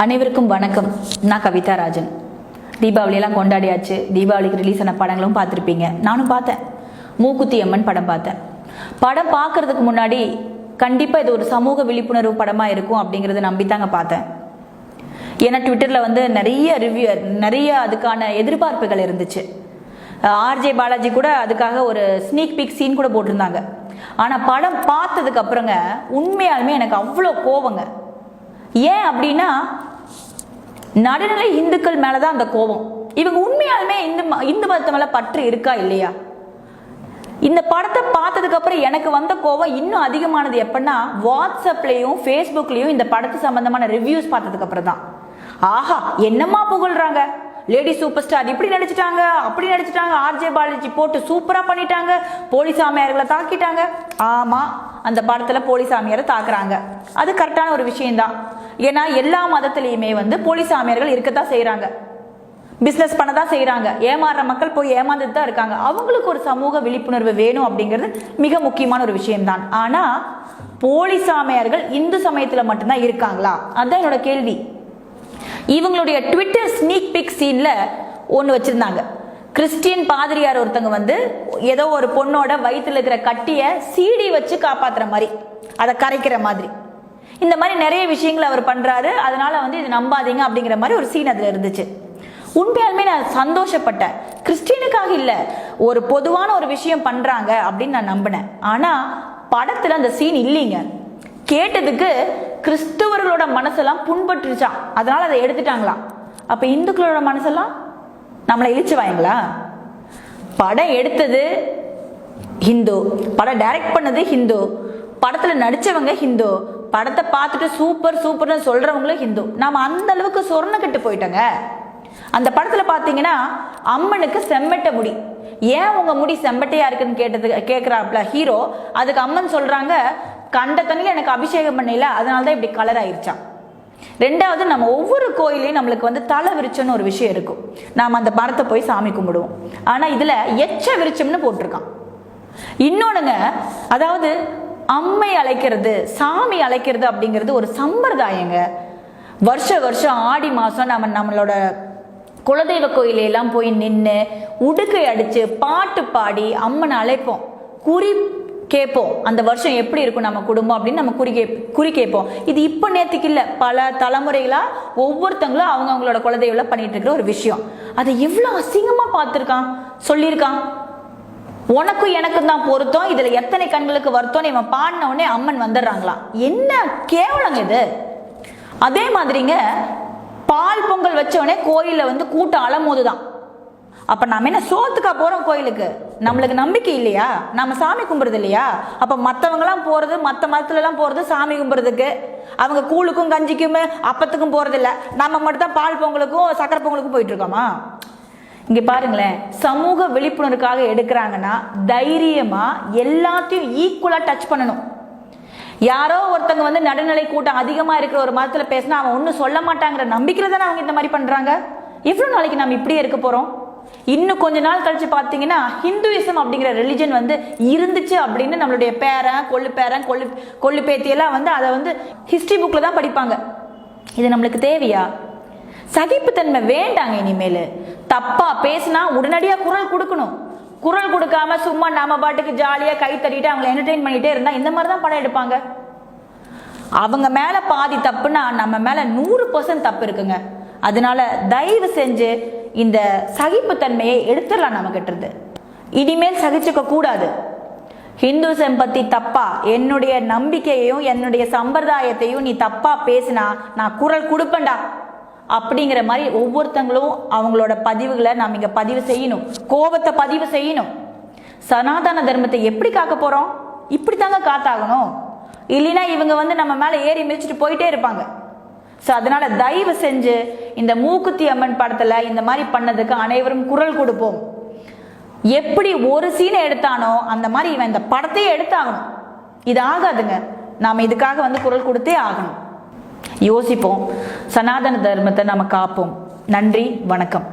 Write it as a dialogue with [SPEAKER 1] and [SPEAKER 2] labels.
[SPEAKER 1] அனைவருக்கும் வணக்கம். நான் கவிதா ராஜன். தீபாவளியெல்லாம் கொண்டாடியாச்சு. தீபாவளிக்கு ரிலீஸ் ஆன படங்களும் பார்த்துருப்பீங்க. நானும் பார்த்தேன். மூக்குத்தி அம்மன் படம் பார்த்தேன். படம் பார்க்கறதுக்கு முன்னாடி கண்டிப்பாக இது ஒரு சமூக விழிப்புணர்வு படமாக இருக்கும் அப்படிங்கிறத நம்பித்தாங்க பார்த்தேன். ஏன்னா ட்விட்டரில் நிறைய அதுக்கான எதிர்பார்ப்புகள் இருந்துச்சு. ஆர்ஜே பாலாஜி கூட அதுக்காக ஒரு ஸ்னீக் பீக் சீன் கூட போட்டிருந்தாங்க. ஆனால் படம் பார்த்ததுக்கு அப்புறங்க உண்மையாலுமே எனக்கு அவ்வளோ கோவங்க. ஏன் அப்படின்னா, நடுநிலை இந்துக்கள் மேலதான் அந்த கோபம். இவங்க உண்மையாலுமே இந்து மதத்தை மேல பற்று இருக்கா இல்லையா? இந்த படத்தை பார்த்ததுக்கு அப்புறம் எனக்கு வந்த கோபம் இன்னும் அதிகமானது எப்பன்னா, வாட்ஸ்அப்லயும் ஃபேஸ்புக்லயும் இந்த படத்து சம்பந்தமான ரிவ்யூஸ் பார்த்ததுக்கு அப்புறம் தான். ஆஹா, என்னமா புகழ்றாங்க, லேடி சூப்பர் ஸ்டார் இப்படி நடிச்சிட்டாங்க, அப்படி நடிச்சிட்டாங்க, ஆர்ஜே பாலாஜி போட்டு சூப்பரா பண்ணிட்டாங்க, போலீசாமியார்களை தாக்கிட்டாங்க. ஆமா, அந்த படத்துல போலீசாமியாரை தாக்குறாங்க. அது கரெக்டான ஒரு விஷயம்தான். ஏன்னா எல்லா மதத்திலையுமே போலீசாமியார்கள் இருக்கத்தான் செய்யறாங்க, பிசினஸ் பண்ணதான் செய்யறாங்க. ஏமாறுற மக்கள் போய் ஏமாந்துட்டு தான் இருக்காங்க. அவங்களுக்கு ஒரு சமூக விழிப்புணர்வு வேணும் அப்படிங்கிறது மிக முக்கியமான ஒரு விஷயம்தான். ஆனா போலீசாமியார்கள் இந்து சமயத்துல மட்டும்தான் இருக்காங்களா? அதுதான் என்னோட கேள்வி. இவங்களுடைய ட்விட்டர் ஸ்னீக் பிக் சீன்ல ஒன்று வச்சிருந்தாங்க. கிறிஸ்டியன் பாதிரியார் ஒருத்தங்க ஏதோ ஒரு பொண்ணோட வயிற்றுல இருக்கிற கட்டிய சீடி வச்சு காப்பாத்துற மாதிரி, அதை கரைக்கிற மாதிரி, இந்த மாதிரி நிறைய விஷயங்கள் அவர் பண்றாரு. அதனால இது நம்பாதீங்க அப்படிங்கிற மாதிரி ஒரு சீன் அதுல இருந்துச்சு. உண்மையாலுமே நான் சந்தோஷப்பட்டேன். கிறிஸ்டியனுக்காக இல்ல, ஒரு பொதுவான ஒரு விஷயம் பண்றாங்க அப்படின்னு நான் நம்பினேன். ஆனா படத்துல அந்த சீன் இல்லைங்க. கேட்டதுக்கு கிறிஸ்தவர்களோட மனசெல்லாம் புண்பட்டுருச்சான், அதனால அதை எடுத்துட்டாங்களாம். அப்ப இந்துக்களோட மனசெல்லாம் நம்மளை இழிச்சு வாங்களா? படம் எடுத்தது ஹிந்து, படம் டைரக்ட் பண்ணது ஹிந்து, படத்துல நடிச்சவங்க ஹிந்து, படத்தை பார்த்துட்டு சூப்பர் சூப்பர்னு சொல்றவங்களும் ஹிந்து. நாம அந்த அளவுக்கு சொர்ண கட்டு போயிட்டோங்க. அந்த படத்துல பாத்தீங்கன்னா அம்மனுக்கு செம்மட்ட முடி. ஏன் உங்க முடி செம்பட்டையா இருக்குன்னு கேக்குறாப்ல ஹீரோ. அதுக்கு அம்மன் சொல்றாங்க, கண்ட தண்ணியில எனக்கு அபிஷேகம் பண்ணல, அதனாலதான் இப்படி கலர் ஆயிடுச்சான். ரெண்டாவது, நம்ம ஒவ்வொரு கோயிலையும் நம்மளுக்கு தலை விருச்சம்னு ஒரு விஷயம் இருக்கும். நாம அந்த மரத்தை போய் சாமி கும்பிடுவோம். ஆனா இதுல எச்ச விருச்சம்னு போட்டிருக்கான். இன்னொன்னுங்க, அதாவது அம்மை அழைக்கிறது, சாமி அழைக்கிறது அப்படிங்கிறது ஒரு சம்பிரதாயங்க. வருஷம் ஆடி மாசம் நம்மளோட குலதெய்வ கோயிலெல்லாம் போய் நின்று உடுக்கை அடிச்சு பாட்டு பாடி அம்மனை அழைப்போம், குறி கேட்போம். அந்த வருஷம் எப்படி இருக்கும் நம்ம குடும்பம் அப்படின்னு நம்ம குறி கேட்போம். இது இப்ப நேத்துக்கு இல்ல, பல தலைமுறைகளா ஒவ்வொருத்தங்களும் அவங்களோட குலதெய்வம் பண்ணிட்டு இருக்கிற ஒரு விஷயம். அதை எவ்வளவு அசிங்கமா பார்த்திருக்கான், சொல்லியிருக்கான். உனக்கும் எனக்கும் தான் பொருத்தம், இதுல எத்தனை கண்களுக்கு வருத்தம், இவன் பாடின உடனே அம்மன் வந்துடுறாங்களாம். என்ன கேவலங்க இது. அதே மாதிரிங்க, பால் பொங்கல் வச்ச உடனே கோயில கூட்டம் அலமோதுதான். அப்ப நாம என்ன சோத்துக்கா போறோம் கோயிலுக்கு? நம்மளுக்கு நம்பிக்கை இல்லையா? நம்ம சாமி கும்பிடுறது இல்லையா? அப்ப மத்தவங்க எல்லாம் போறது, மத்த மதத்துல எல்லாம் போறது சாமி கும்பிடுறதுக்கு. அவங்க கூழுக்கும் கஞ்சிக்கும் அப்பத்துக்கும் போறது இல்ல. நம்ம மட்டும் தான் பால் பொங்கலுக்கும் சக்கரை பொங்கலுக்கும் போயிட்டு இருக்கோமா? இங்க பாருங்களேன், சமூக விழிப்புணர்வுக்காக எடுக்கிறாங்கன்னா தைரியமா எல்லாத்தையும் ஈக்குவலா டச் பண்ணணும். யாரோ ஒருத்தங்க நடுநிலை கூட்டம் அதிகமா இருக்கிற ஒரு மதத்துல பேசினா அவன் ஒன்னும் சொல்ல மாட்டாங்கிற நம்பிக்கையில தானே அவங்க இந்த மாதிரி பண்றாங்க. எவ்வளவு நாளைக்கு நம்ம இப்படியே இருக்க போறோம்? இன்னும் கொஞ்ச நாள் கழிச்சு பாத்தீங்கன்னா ஹிந்துயிசம் அப்படிங்கிற ரிலிஜன் இருந்துச்சு அப்படின்னு நம்மளுடைய பேரன் கொள்ளு பேத்தியெல்லாம் அதை ஹிஸ்டரி புக்ல தான் படிப்பாங்க. இது நம்மளுக்கு தேவையா? சகிப்புத்தன்மை வேண்டாங்க. இனிமேல் தப்பா பேசினா உடனடியா குரல் கொடுக்கணும். குரல் கொடுக்காம சும்மா நம்ம பாட்டுக்கு ஜாலியா கை தட்டிட்டு அவங்களை என்டர்டெயின் பண்ணிட்டே இருந்தா இந்த மாதிரிதான் படம் எடுப்பாங்க. அவங்க மேல பாதி தப்புனா நம்ம மேல 100% தப்பு இருக்குங்க. அதனால தயவு செஞ்சு இந்த சகிப்புத்தன்மையை எடுத்துடலாம் நம்ம கிட்ட. இனிமேல் சகிச்சுக்க கூடாது. ஹிந்துசம் பத்தி தப்பா, என்னுடைய நம்பிக்கையையும் என்னுடைய சம்பிரதாயத்தையும் நீ தப்பா பேசினா நான் குரல் கொடுப்பேன்டா அப்படிங்கிற மாதிரி ஒவ்வொருத்தங்களும் அவங்களோட பதிவுகளை நாம் இங்க பதிவு செய்யணும். கோபத்தை பதிவு செய்யணும். சனாதன தர்மத்தை எப்படி காக்க போறோம்? இப்படித்தாங்க காத்தாகணும். இல்லைன்னா இவங்க நம்ம மேல ஏறி மிதிச்சுட்டு போயிட்டே இருப்பாங்க. அதனால தயவு செஞ்சு இந்த மூக்குத்தி அம்மன் படத்துல இந்த மாதிரி பண்ணதுக்கு அனைவரும் குரல் கொடுப்போம். எப்படி ஒரு சீனை எடுத்தானோ அந்த மாதிரி இவன் இந்த படத்தையே எடுத்தாகணும். இது ஆகாதுங்க. நாம இதுக்காக குரல் கொடுத்தே ஆகணும். யோசிப்போம். சனாதன தர்மத்தை நம்ம காப்போம். நன்றி, வணக்கம்.